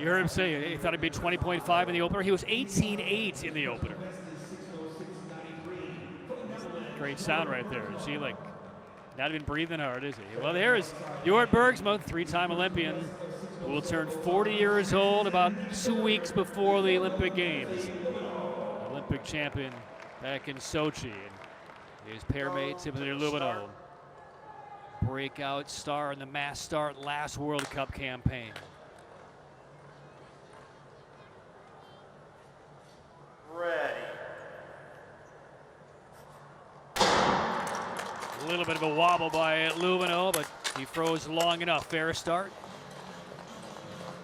You heard him say he thought he'd be 20.5 in the opener. He was 18.8 in the opener. Great sound right there. Gielik not even breathing hard, is he? Well, there is Jort Bergsma, three-time Olympian, who will turn 40 years old about 2 weeks before the Olympic Games. Olympic champion back in Sochi. And his pair mate, Timothy Loubineaud, breakout star in the mass start last World Cup campaign. Ready. A little bit of a wobble by Loubineaud, but he froze long enough. Fair start.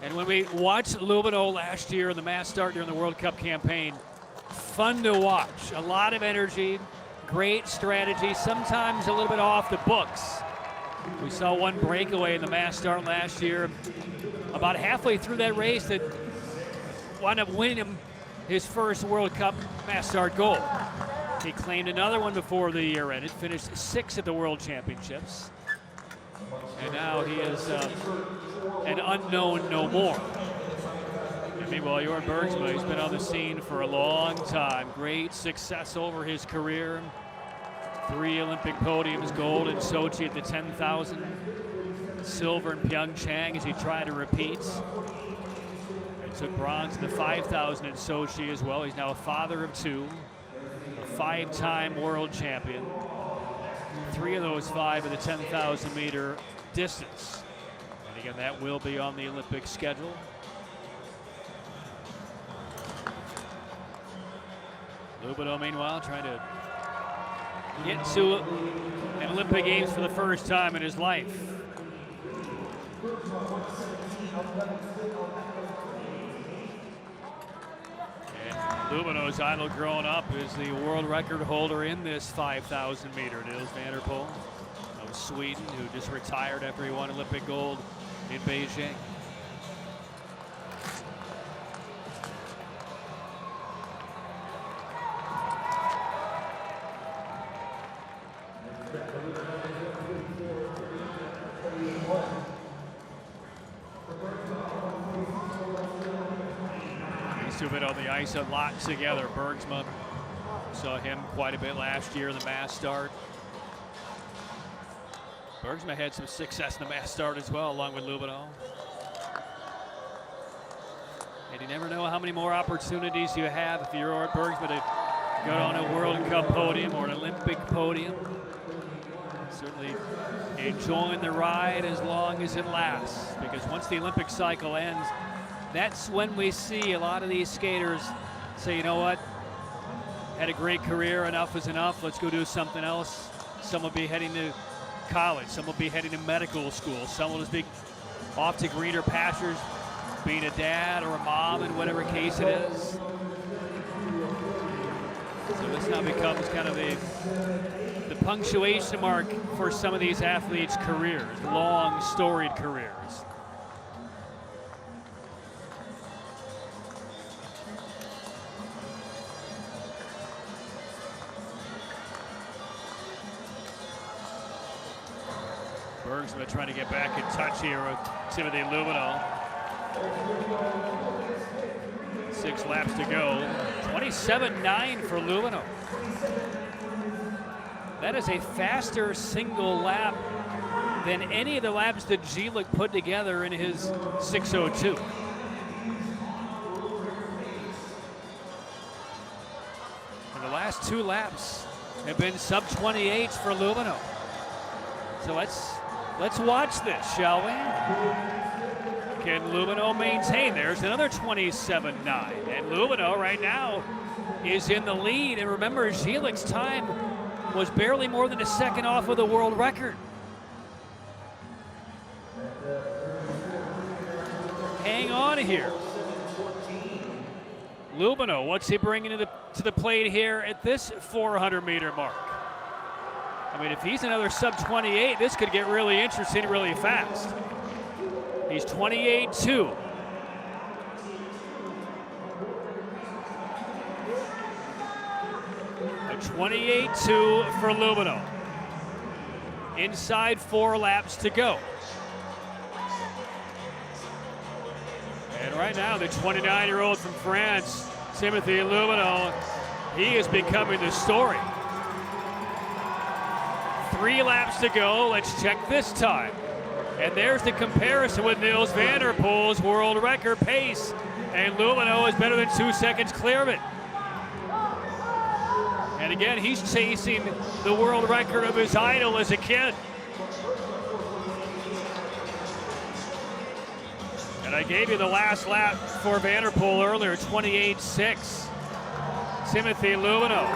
And when we watched Loubineaud last year in the mass start during the World Cup campaign, fun to watch. A lot of energy, great strategy, sometimes a little bit off the books. We saw one breakaway in the mass start last year, about halfway through that race, that wound up winning him his first World Cup mass start gold. He claimed another one before the year ended, finished 6th at the World Championships. And now he is an unknown no more. And meanwhile, Jort Bergsma, he's been on the scene for a long time. Great success over his career. 3 Olympic podiums, gold in Sochi at the 10,000, silver in Pyeongchang as he tried to repeat. He took bronze in the 5,000 in Sochi as well. He's now a father of 2, a 5-time world champion. 3 of those 5 at the 10,000 meter distance. And again, that will be on the Olympic schedule. Loubineaud, meanwhile, trying to get to an Olympic Games for the first time in his life. And Loubineaud's idol growing up is the world record holder in this 5,000 meter, Niels van der Poel of Sweden, who just retired after he won Olympic gold in Beijing. These two have been on the ice a lot together. Bergsma, saw him quite a bit last year in the mass start. Bergsma had some success in the mass start as well, along with Loubineaud. And you never know how many more opportunities you have if you're at Bergsma to go on a World Cup podium or an Olympic podium. Certainly enjoying the ride as long as it lasts, because once the Olympic cycle ends, that's when we see a lot of these skaters say, you know what, had a great career, enough is enough, let's go do something else. Some will be heading to college, some will be heading to medical school, some will just be off to greener pastures, being a dad or a mom in whatever case it is. So this now becomes kind of the punctuation mark for some of these athletes' careers, long, storied careers. Bergsma trying to get back in touch here with Timothy Loubineaud. 6 laps to go. 27.9 for Loubineaud. That is a faster single lap than any of the laps that Gielik put together in his 6:02. And the last 2 laps have been sub-28s for Loubineaud. So let's watch this, shall we? Can Loubineaud maintain? There's another 27.9. And Loubineaud right now is in the lead. And remember, Gielik's time was barely more than a second off of the world record. Hang on here. Loubineaud, what's he bringing to the plate here at this 400-meter mark? I mean, if he's another sub-28, this could get really interesting really fast. He's 28.2. A 28.2 for Loubineaud. Inside 4 laps to go. And Right now, the 29-year-old from France, Timothy Loubineaud, he is becoming the story. 3 laps to go. Let's check this time. And there's the comparison with Niels van der Poel's world record pace. And Loubineaud is better than 2 seconds clear of it. And again, he's chasing the world record of his idol as a kid. And I gave you the last lap for Van der Poel earlier, 28.6. Timothy Loubineaud.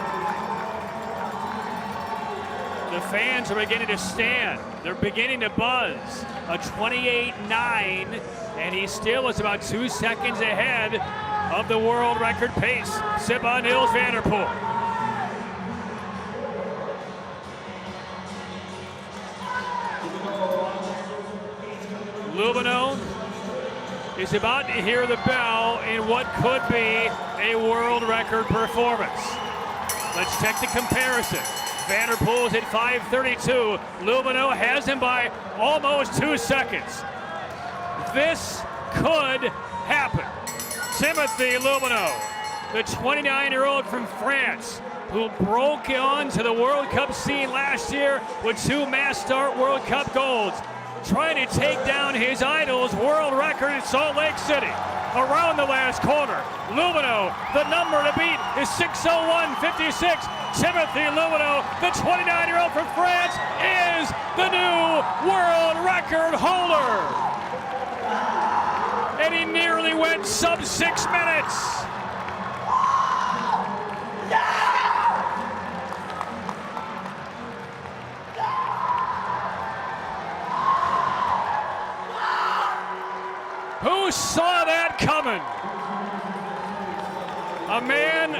The fans are beginning to stand. They're beginning to buzz. A 28.9, and he still is about 2 seconds ahead of the world record pace set by Niels van der Poel. Loubineaud is about to hear the bell in what could be a world record performance. Let's check the comparison. Van der Poel's at 5:32. Loubineaud has him by almost 2 seconds. This could happen. Timothy Loubineaud, the 29-year-old from France, who broke onto the World Cup scene last year with 2 mass start World Cup golds, trying to take down his idol's world record in Salt Lake City. Around the last corner, Loubineaud, the number to beat is 6:01.56. Timothy Loubineaud, the 29-year-old from France, is the new world record holder. And he nearly went sub 6 minutes. Who saw that coming? A man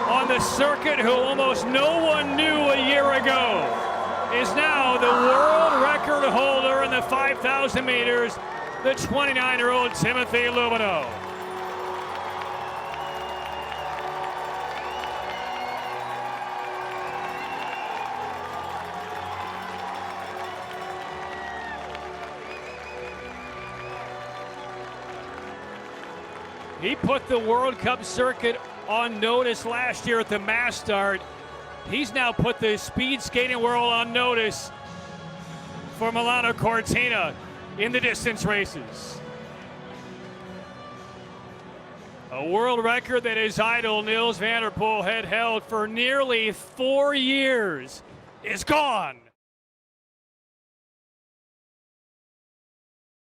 on the circuit who almost no one knew a year ago is now the world record holder in the 5,000 meters, the 29-year-old Timothy Loubineaud. He put the World Cup circuit on notice last year at the mass start. He's now put the speed skating world on notice for Milano Cortina in the distance races. A world record that his idol Niels van der Poel had held for nearly 4 years is gone.